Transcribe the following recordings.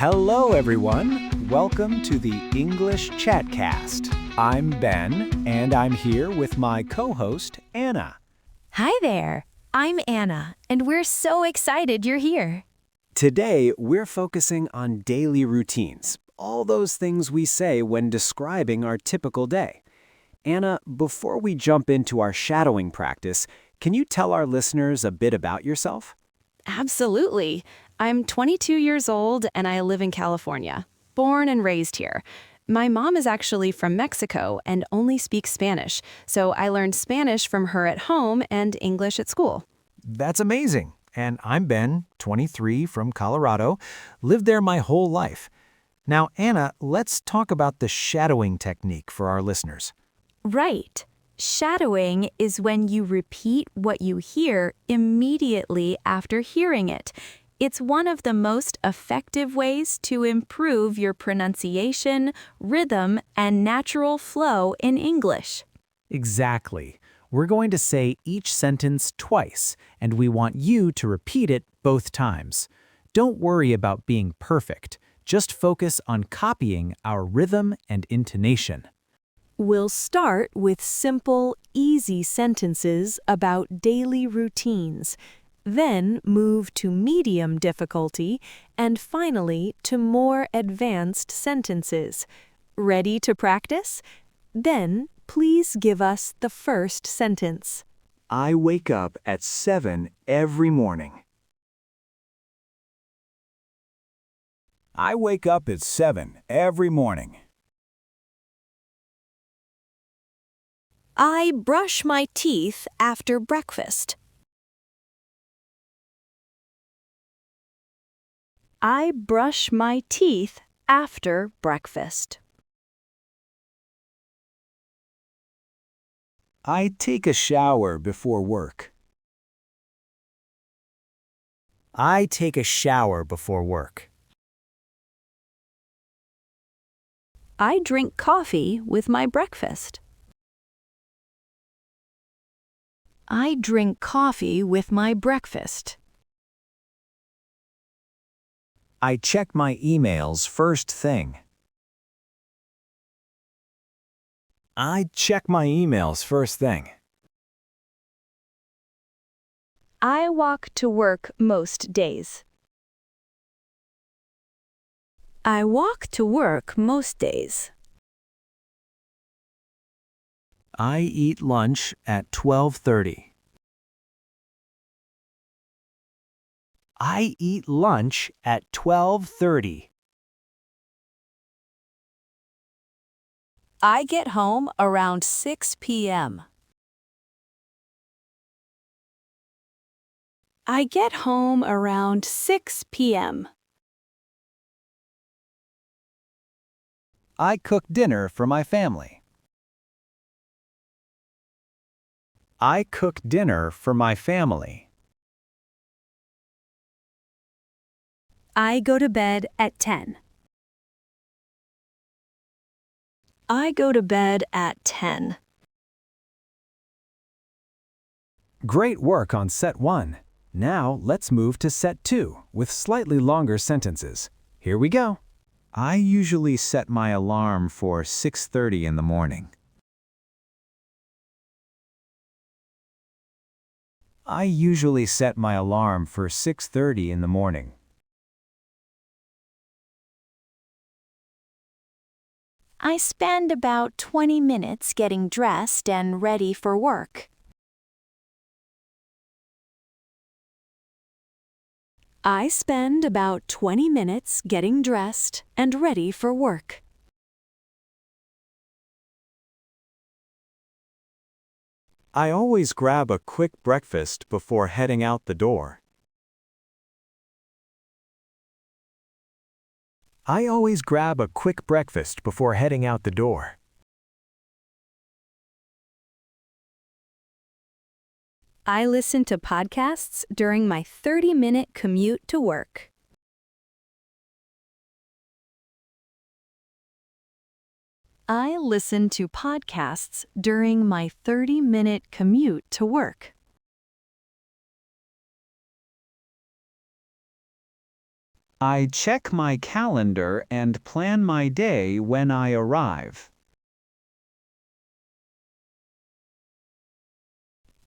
Hello, everyone. Welcome to the English Chatcast. I'm Ben, and I'm here with my co-host, Anna. Hi there. I'm Anna, and we're so excited you're here. Today, we're focusing on daily routines, all those things we say when describing our typical day. Anna, before we jump into our shadowing practice, can you tell our listeners a bit about yourself? Absolutely. I'm 22 years old, and I live in California, born and raised here. My mom is actually from Mexico and only speaks Spanish, so I learned Spanish from her at home and English at school. That's amazing. And I'm Ben, 23, from Colorado, lived there my whole life. Now, Anna, let's talk about the shadowing technique for our listeners. Right. Shadowing is when you repeat what you hear immediately after hearing it. It's one of the most effective ways to improve your pronunciation, rhythm, and natural flow in English. Exactly. We're going to say each sentence twice, and we want you to repeat it both times. Don't worry about being perfect. Just focus on copying our rhythm and intonation. We'll start with simple, easy sentences about daily routines, then move to medium difficulty, and finally to more advanced sentences. Ready to practice? Then please give us the first sentence. I wake up at 7 every morning. I wake up at 7 every morning. I brush my teeth after breakfast. I brush my teeth after breakfast. I take a shower before work. I take a shower before work. I drink coffee with my breakfast. I drink coffee with my breakfast. I check my emails first thing. I check my emails first thing. I walk to work most days. I walk to work most days. I eat lunch at 12:30. I eat lunch at 12:30. I get home around 6 p.m. I get home around 6 p.m. I cook dinner for my family. I cook dinner for my family. I go to bed at 10. I go to bed at 10. Great work on set 1. Now let's move to set 2 with slightly longer sentences. Here we go. I usually set my alarm for 6:30 in the morning. I usually set my alarm for 6:30 in the morning. I spend about 20 minutes getting dressed and ready for work. I spend about 20 minutes getting dressed and ready for work. I always grab a quick breakfast before heading out the door. I always grab a quick breakfast before heading out the door. I listen to podcasts during my 30-minute commute to work. I listen to podcasts during my 30-minute commute to work. I check my calendar and plan my day when I arrive.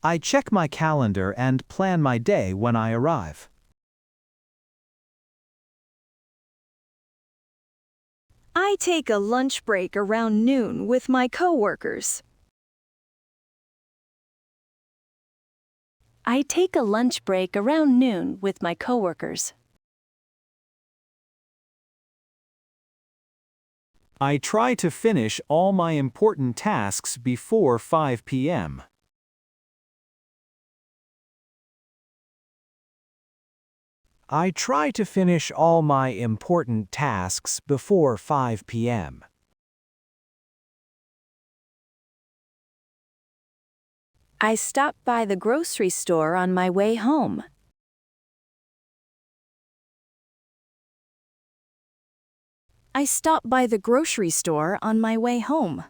I check my calendar and plan my day when I arrive. I take a lunch break around noon with my coworkers. I take a lunch break around noon with my coworkers. I try to finish all my important tasks before 5 p.m. I try to finish all my important tasks before 5 p.m. I stop by the grocery store on my way home. I stop by the grocery store on my way home.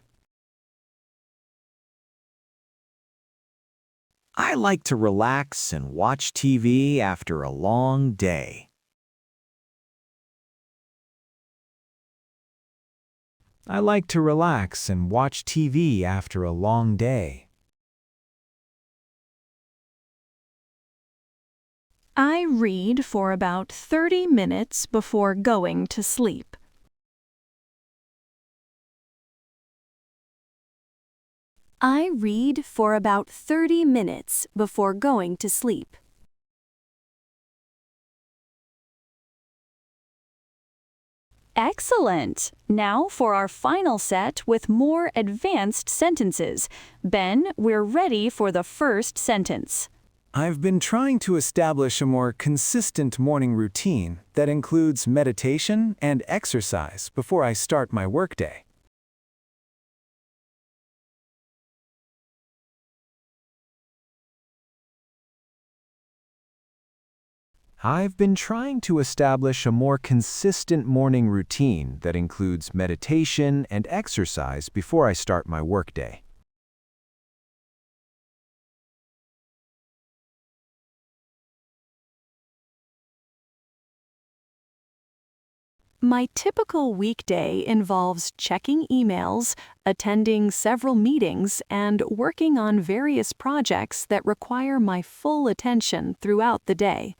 I like to relax and watch TV after a long day. I like to relax and watch TV after a long day. I read for about 30 minutes before going to sleep. I read for about 30 minutes before going to sleep. Excellent! Now for our final set with more advanced sentences. Ben, we're ready for the first sentence. I've been trying to establish a more consistent morning routine that includes meditation and exercise before I start my workday. I've been trying to establish a more consistent morning routine that includes meditation and exercise before I start my workday. My typical weekday involves checking emails, attending several meetings, and working on various projects that require my full attention throughout the day.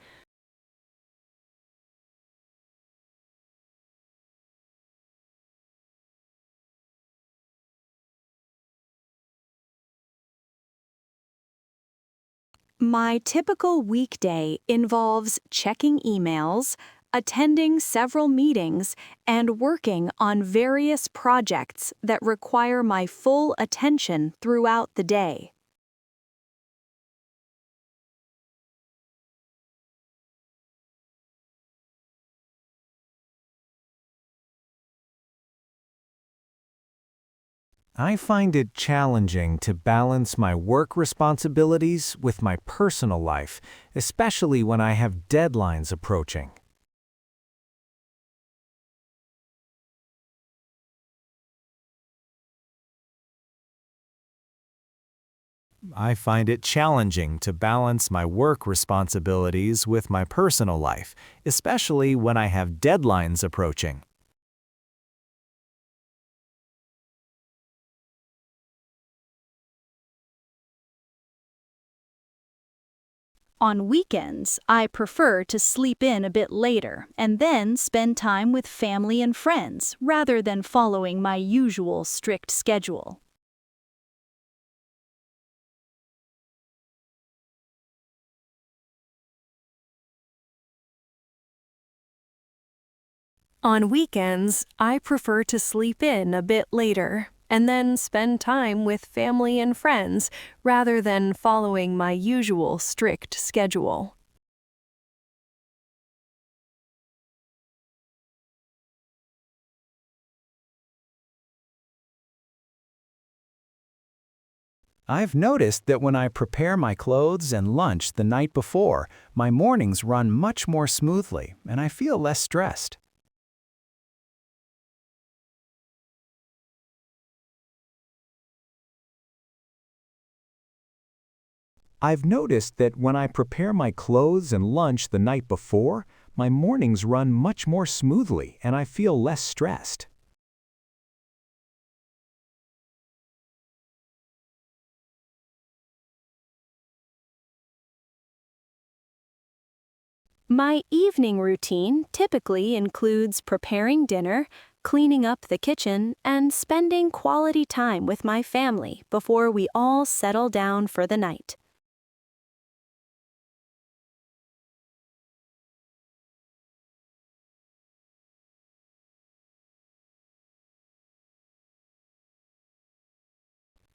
My typical weekday involves checking emails, attending several meetings, and working on various projects that require my full attention throughout the day. I find it challenging to balance my work responsibilities with my personal life, especially when I have deadlines approaching. I find it challenging to balance my work responsibilities with my personal life, especially when I have deadlines approaching. On weekends, I prefer to sleep in a bit later and then spend time with family and friends rather than following my usual strict schedule. On weekends, I prefer to sleep in a bit later and then spend time with family and friends rather than following my usual strict schedule. I've noticed that when I prepare my clothes and lunch the night before, my mornings run much more smoothly and I feel less stressed. I've noticed that when I prepare my clothes and lunch the night before, My mornings run much more smoothly and I feel less stressed. My evening routine typically includes preparing dinner, cleaning up the kitchen, and spending quality time with my family before we all settle down for the night.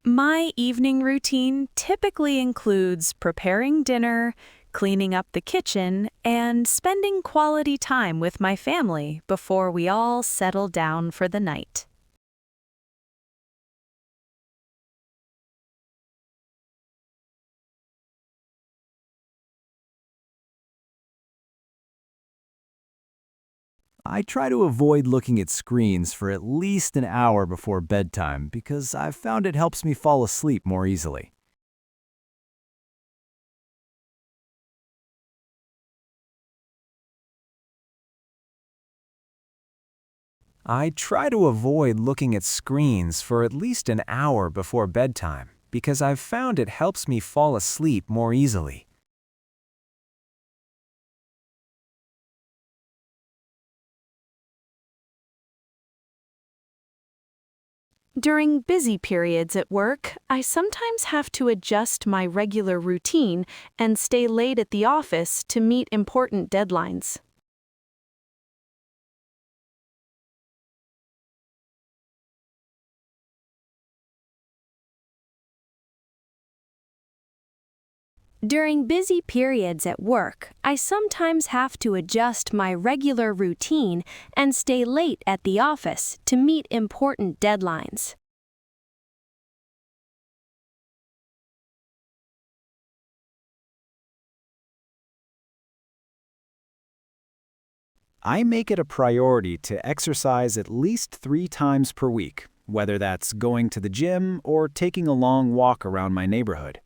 My evening routine typically includes preparing dinner, cleaning up the kitchen, and spending quality time with my family before we all settle down for the night. I try to avoid looking at screens for at least an hour before bedtime because I've found it helps me fall asleep more easily. I try to avoid looking at screens for at least an hour before bedtime because I've found it helps me fall asleep more easily. During busy periods at work, I sometimes have to adjust my regular routine and stay late at the office to meet important deadlines. During busy periods at work, I sometimes have to adjust my regular routine and stay late at the office to meet important deadlines. I make it a priority to exercise at least 3 times per week, whether that's going to the gym or taking a long walk around my neighborhood.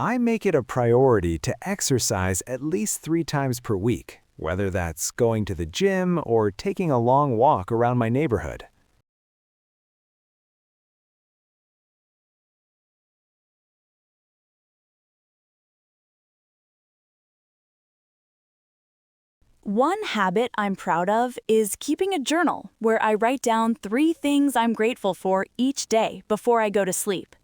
I make it a priority to exercise at least 3 times per week, whether that's going to the gym or taking a long walk around my neighborhood. One habit I'm proud of is keeping a journal where I write down 3 things I'm grateful for each day before I go to sleep.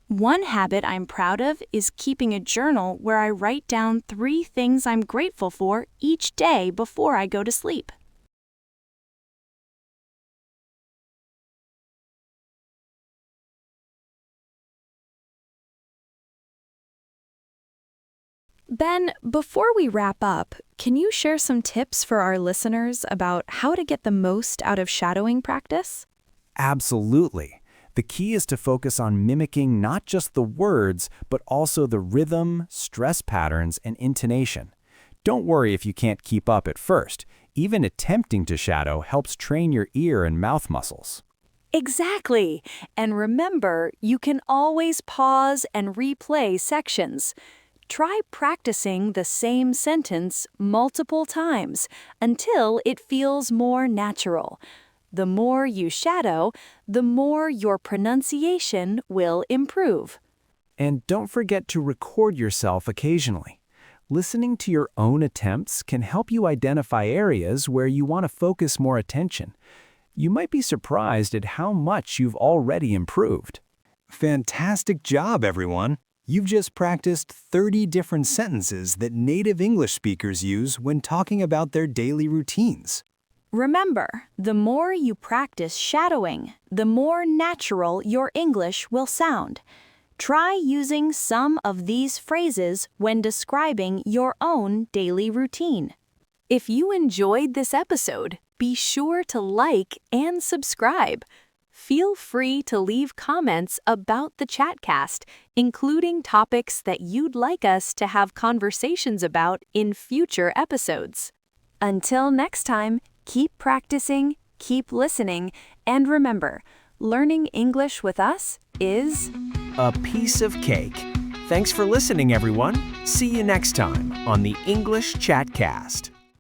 One habit I'm proud of is keeping a journal where I write down 3 things I'm grateful for each day before I go to sleep. Ben, before we wrap up, can you share some tips for our listeners about how to get the most out of shadowing practice? Absolutely. The key is to focus on mimicking not just the words, but also the rhythm, stress patterns, and intonation. Don't worry if you can't keep up at first. Even attempting to shadow helps train your ear and mouth muscles. Exactly. And remember, you can always pause and replay sections. Try practicing the same sentence multiple times until it feels more natural. The more you shadow, the more your pronunciation will improve. And don't forget to record yourself occasionally. Listening to your own attempts can help you identify areas where you want to focus more attention. You might be surprised at how much you've already improved. Fantastic job, everyone! You've just practiced 30 different sentences that native English speakers use when talking about their daily routines. Remember, the more you practice shadowing, the more natural your English will sound. Try using some of these phrases when describing your own daily routine. If you enjoyed this episode, be sure to like and subscribe. Feel free to leave comments about the Chatcast, including topics that you'd like us to have conversations about in future episodes. Until next time, keep practicing, keep listening, and remember, learning English with us is a piece of cake. Thanks for listening, everyone. See you next time on the English Chatcast.